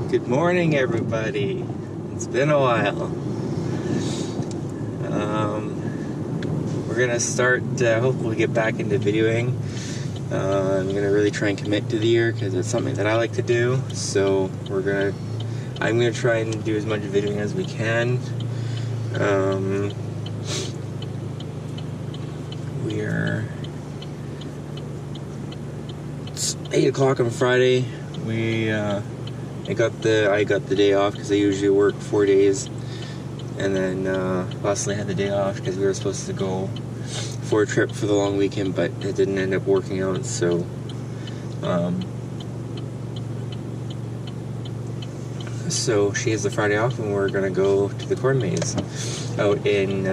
Good morning, everybody. It's been a while. We're gonna start, hopefully get back into videoing. I'm gonna really try and commit to the year because it's something that I like to do. So I'm gonna try and do as much videoing as we can. It's 8 o'clock on Friday. I got the day off because I usually work 4 days, and then Leslie had the day off because we were supposed to go for a trip for the long weekend, but it didn't end up working out. So so she has the Friday off, and we're gonna go to the corn maze out in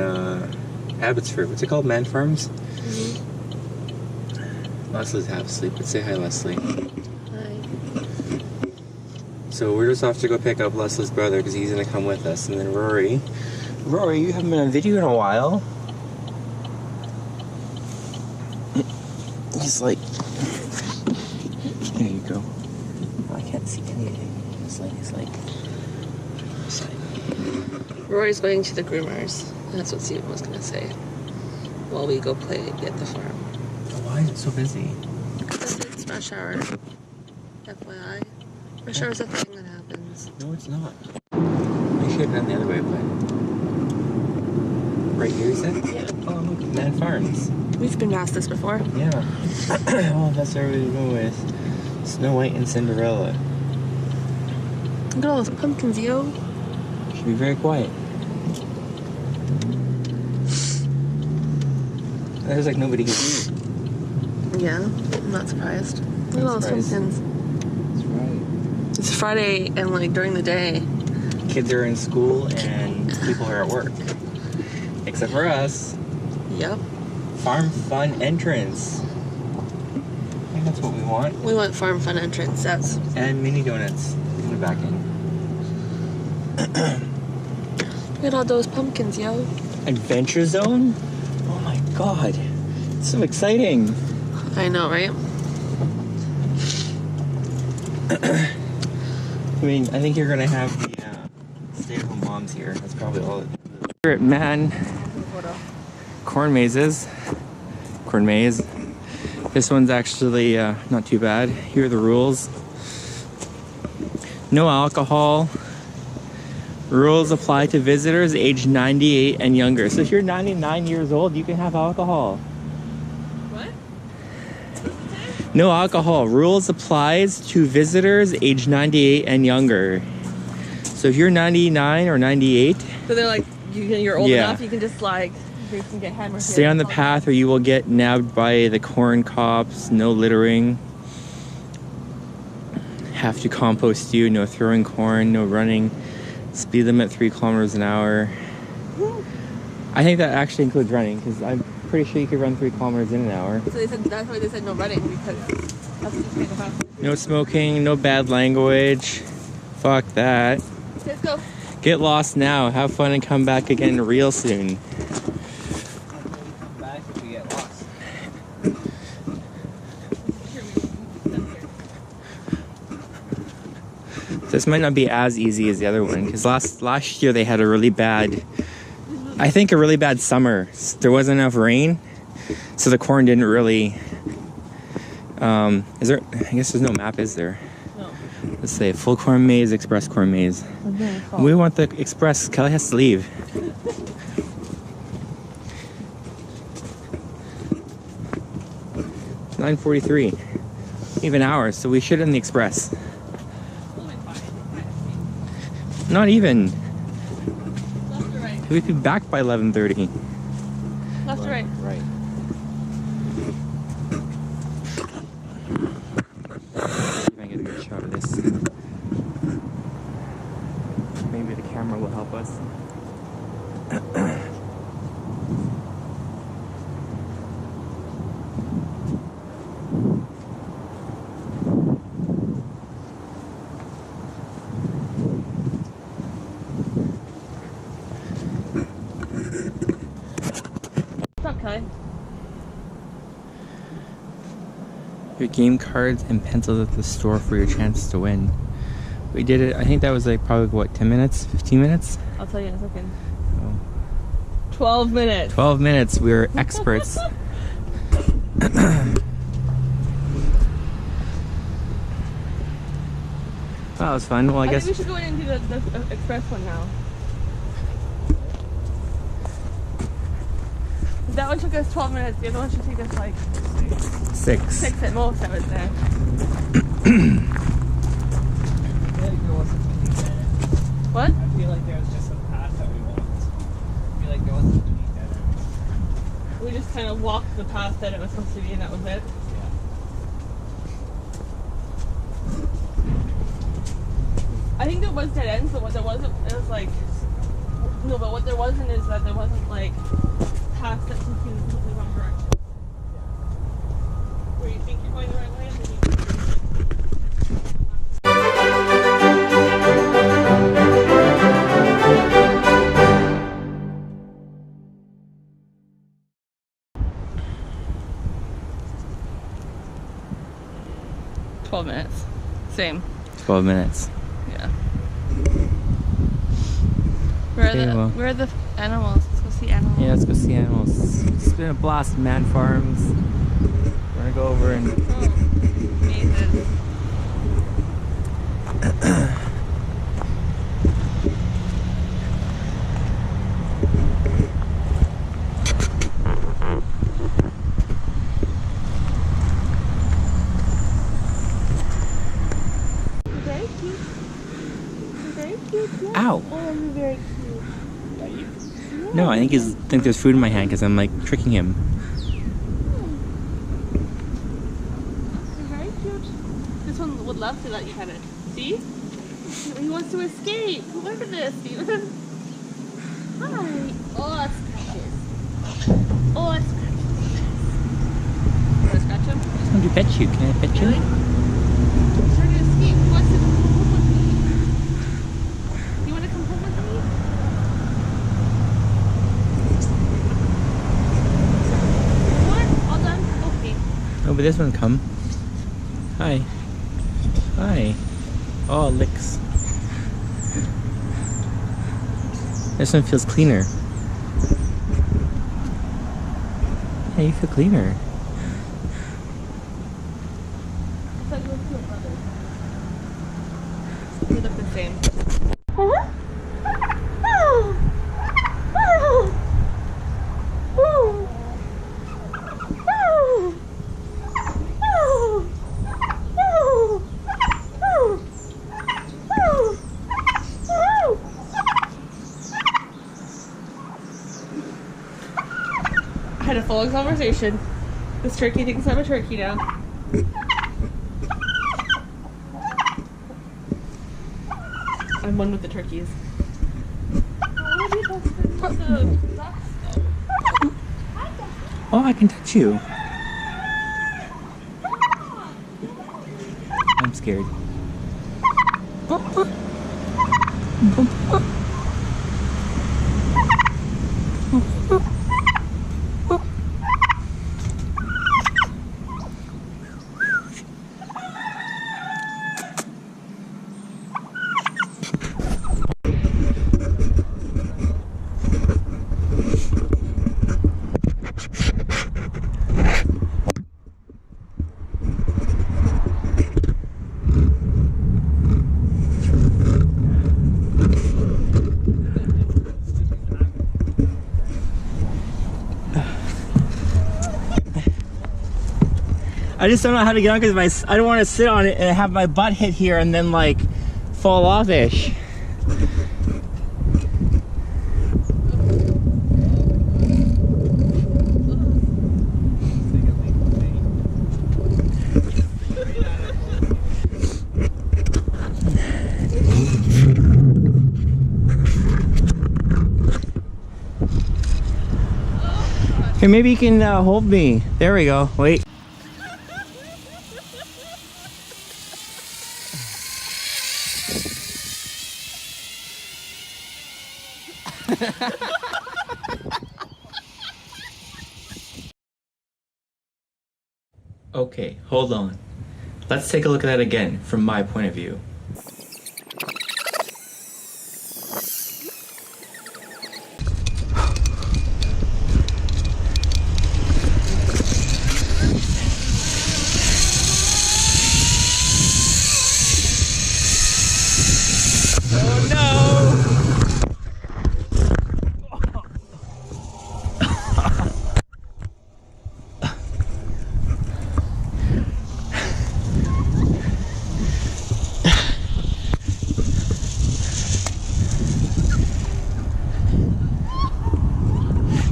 Abbotsford. What's it called? Maan Farms. Leslie's half asleep, but say hi, Leslie. So we're just off to go pick up Leslie's brother because he's going to come with us. And then Rory, you haven't been on video in a while. He's like, there you go. I can't see anything. He's like. Rory's going to the groomers. That's what Steven was going to say. While we go play at the farm. Why is it so busy? Because it's rush hour. FYI. Rush hour is a thing that happens. No, it's not. I should have gone the other way, but... Right here, you said? Yeah. Oh, look, Maan Farms. We've been past this before. Yeah. Oh, that's where we go with Snow White and Cinderella. Look at all those pumpkins, yo. Should be very quiet. There's like nobody here. Yeah, I'm not surprised. Look at all those pumpkins. That's right. It's Friday, and like during the day, Kids are in school and people are at work. Except for us. Yep. Farm fun entrance. I think that's what we want. We want farm fun entrance. That's And mini donuts in the back end. Look at all those pumpkins, yo. Adventure Zone? Oh my god. It's so exciting. I know, right? I mean, I think you're gonna have the stay-at-home moms here. That's probably all it is. We're at Maan Corn Maze. This one's actually not too bad. Here are the rules. No alcohol. Rules apply to visitors aged 98 and younger. So if you're 99 years old, you can have alcohol. What? No alcohol. Rules applies to visitors aged 98 and younger. So if you're 99 or 98... So they're like, you're old enough, you can just like, you can get hammered. Stay on the path or you will get nabbed by the corn cops. No littering. Have to compost you. No throwing corn. No running. Speed limit 3 kilometers an hour. I think that actually includes running because I'm pretty sure you could run 3 kilometers in an hour. So they said that's why they said no running, because that's just kind of fast. No smoking, no bad language. Fuck that. Let's go. Get lost now. Have fun and come back again real soon. Come back if you get lost. This might not be as easy as the other one because last year they had a really bad summer. There wasn't enough rain, so the corn didn't really. Is there? I guess there's no map, is there? No. Let's say full corn maze, express corn maze. We want the express. Kelly has to leave. It's 9:43. Even hours, so we should in the express. Not even. Left or right? We'd be back by 11:30. Left or right? Right. See if I can get a good shot of this. Maybe the camera will help us. Your game cards and pencils at the store for your chance to win. We did it, I think that was like probably what, 10 minutes? 15 minutes? I'll tell you in a second. Oh. 12 minutes. 12 minutes, we were experts. That was fun. Well, I guess think we should go in and do the express one now. That one took us 12 minutes. The other one should take us like 6. 6 at most, I would say. What? I feel like there was just a path that we walked. I feel like there wasn't any dead ends. We just kind of walked the path that it was supposed to be and that was it. Yeah. I think there was dead ends, but what there wasn't, it was like, no, but what there wasn't is that there wasn't like paths that took you in the completely wrong direction. Where you think you're going the right way and then you 12 minutes. Same. 12 minutes. Yeah. Where Okay, well. are the animals? Let's go see animals. Yeah, let's go see animals. It's been a blast, Maan Farms. We're gonna go over and... Oh, mazes. Very cute. Very cute. Yeah. Ow! Oh, you're very cute. No, I think there's food in my hand because I'm like tricking him. You're very cute. This one would love to let you pet it. See? He wants to escape. Look at this, Steven. Hi. Oh, scratches. Oh, scratches. Want to scratch him? I just want to pet you. Can I pet you? Really? He's trying to escape. He wants to come home with me. Do you want to come home with me? What? All done? Okay. Oh, but this one come. Hi. Hi. Oh, licks. This one feels cleaner. Yeah, you feel cleaner. I thought you were two brothers. They look the same. I had a full conversation. This turkey thinks I'm a turkey now. I'm one with the turkeys. Oh, I can touch you. I'm scared. I just don't know how to get on because I don't want to sit on it and have my butt hit here and then like fall off-ish. Here, maybe you can hold me. There we go. Wait. Okay, hold on. Let's take a look at that again from my point of view. Oh no!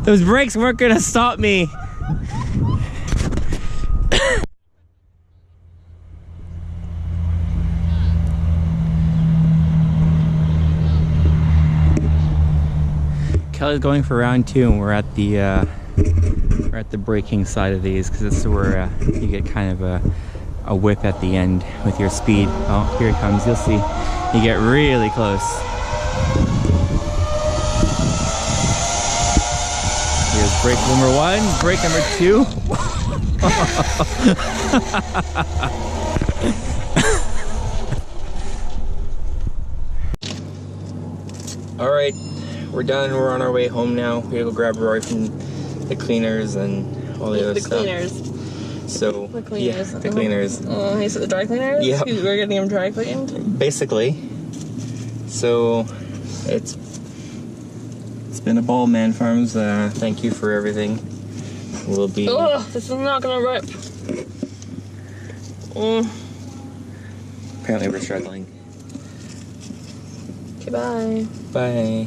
Those brakes weren't gonna stop me. Kelly's going for round 2, and we're at the braking side of these because this is where you get kind of a whip at the end with your speed. Oh, here it comes. You'll see. You get really close. Here's brake number 1, brake number 2. All right, we're done. We're on our way home now. We gotta go grab Roy from the cleaners and all the other stuff. So The cleaners. yeah, the cleaners. Oh, he said the dry cleaners? Yep. We're getting him dry cleaned? Basically. So it's been a ball, Man Farms. Thank you for everything. We'll be. Oh, this is not gonna rip. Apparently we're struggling. Okay, bye. Bye.